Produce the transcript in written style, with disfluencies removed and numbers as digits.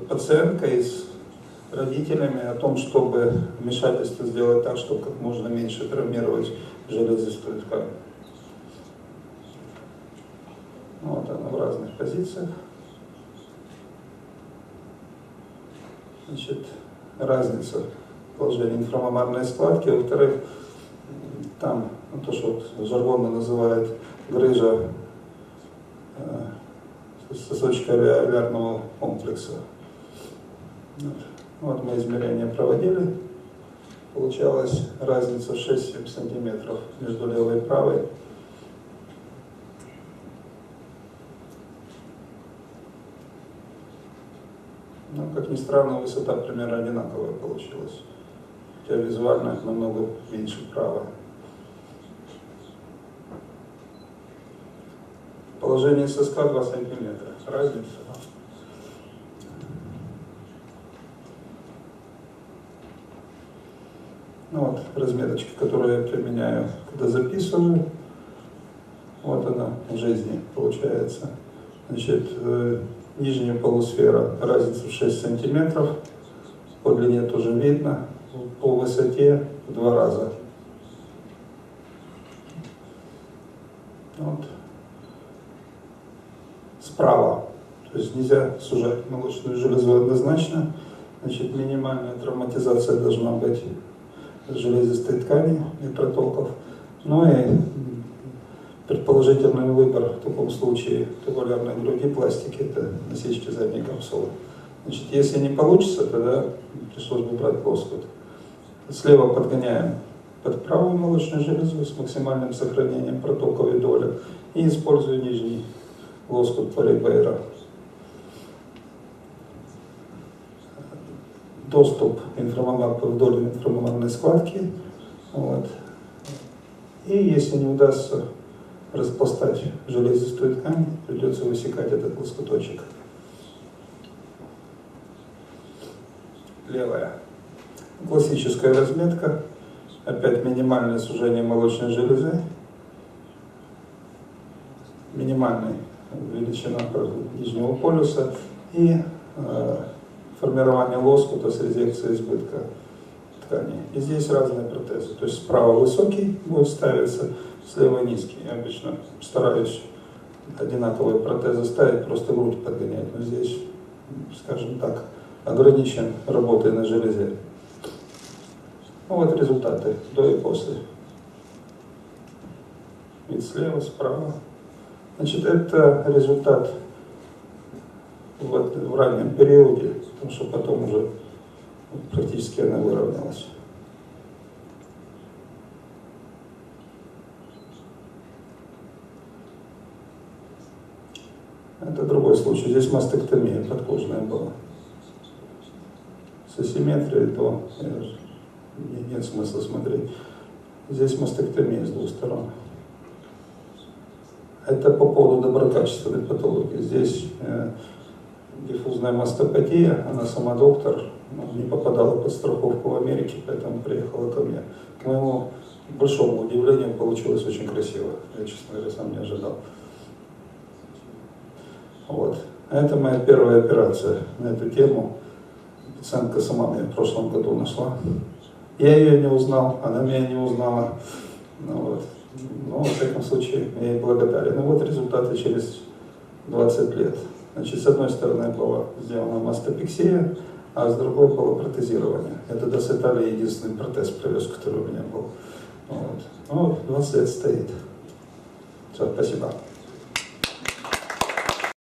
пациенткой, с родителями о том, чтобы вмешательство сделать так, чтобы как можно меньше травмировать железистую ткань. Вот она в разных позициях. Значит, разница в положении инфрамамарной складки. Во-вторых, там то, что вот жаргонно называют грыжа сосочка алвеолярного комплекса. Вот мы измерения проводили. Получалась разница в 6-7 сантиметров между левой и правой. Но, как ни странно, высота примерно одинаковая получилась. Хотя визуально намного меньше правая. Положение соска 2 сантиметра. Разница. Ну вот разметочка, которую я применяю, когда записываю. Вот она в жизни получается. Значит, нижняя полусфера, разница в 6 сантиметров. По длине тоже видно. По высоте в 2 раза. Вот. Справа. То есть нельзя сужать молочную железу однозначно. Значит, минимальная травматизация должна быть железистой ткани и протоков. Ну и предположительный выбор в таком случае тубулярной груди пластики — это насечки задней капсулы. Значит, если не получится, тогда пришлось бы брать лоскут. Слева подгоняем под правую молочную железу с максимальным сохранением протоков и доли и использую нижний лоскут Полибейра. Доступ вдоль инфрамамарной складки. Вот. И если не удастся распластать железистую ткань, придется высекать этот лоскуточек. Левая. Классическая разметка. Опять минимальное сужение молочной железы. Минимальная величина нижнего полюса. И формирование лоскута с резекцией избытка ткани. И здесь разные протезы. То есть справа высокий будет ставиться, слева низкий. Я обычно стараюсь одинаковые протезы ставить, просто грудь подгонять. Но здесь, скажем так, ограничен работой на железе. Ну вот результаты до и после. Вид слева, справа. Значит, это результат в раннем периоде, потому что потом уже практически она выровнялась. Это другой случай. Здесь мастектомия подкожная была. С асимметрией то нет смысла смотреть. Здесь мастектомия с 2 сторон. Это по поводу доброкачественной патологии. Здесь диффузная мастопатия, она сама доктор, не попадала под страховку в Америке, поэтому приехала ко мне. К моему большому удивлению, получилось очень красиво. Я, честно говоря, сам не ожидал. Вот. Это моя первая операция на эту тему. Пациентка сама меня в прошлом году нашла. Я ее не узнал, она меня не узнала. Ну, вот. Но, во всяком случае, я ей благодарен. И вот результаты через 20 лет. Значит, с одной стороны была сделана мастопексия, а с другой было протезирование. Это до с Италии единственный протез привез, который у меня был. Вот. Ну, 20 лет стоит. Все, спасибо.